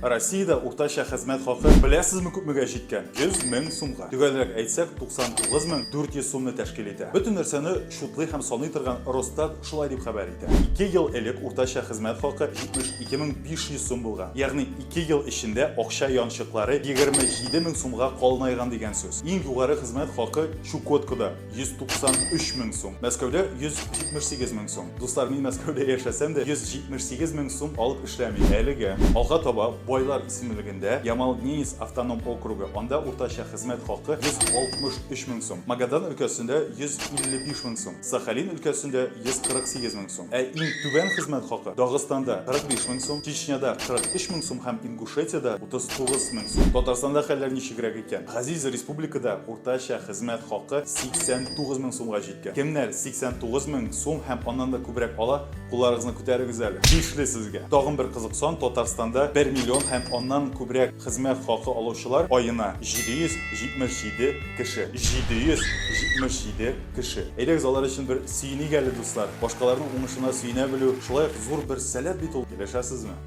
Россияда уртача хезмәт хакы беләсезме күпмегә җиткән? 100 мең сумга. Төгәлрәк әйтсәк, 99,400 сумны тәшкил итә. Бөтен нәрсәне шутлый һәм саный торган Росстат шулай дип хәбәр итә. 2 ел элек уртача хезмәт хакы 72500 сум булган. Ягъни 2 ел эчендә акча янчыклары 27 мең сумга калынайган дигән сүз. Иң югары хезмәт хакы Чукоткада 193 мең сум. Мәскәүдә 178 мең сум. Дуслар, мин Мәскәүдә яшәсәм дә 178 мең сум алып эшләмим. Әлегә алга таба Байлар исемлегендә Ямал-Ненец автоном округы, анда уртача хезмәт хакы 163 мең сум. Магадан өлкәсендә 155 мең сум. Сахалин өлкәсендә 148 мең сум. Иң түбән хезмәт хакы Дагыстанда 45 мең сум, Чечняда 43 мең сум һәм Ингушетиядә 39 мең сум. Татарстанда хәлләр ничегрәк икән? Газиз республикада уртача хезмәт хакы 89 мең сумга җиткән. Кемнәр 89 мең сум һәм аннан да күбрәк ала, кулларыгызны күтәрегез әле. Бишле сезгә. Тагын бер кызык сан, Татарстанда 1 миллион һәм аннан күбрәк хезмәт хакы алучылар аена 777 кеше. 777 кеше. Әйдәгез алар өчен бер сөйник әле, дуслар. Башкаларның уңышына сөенә белү, шулай зур бер сәләт бит ул. Килешәсезме?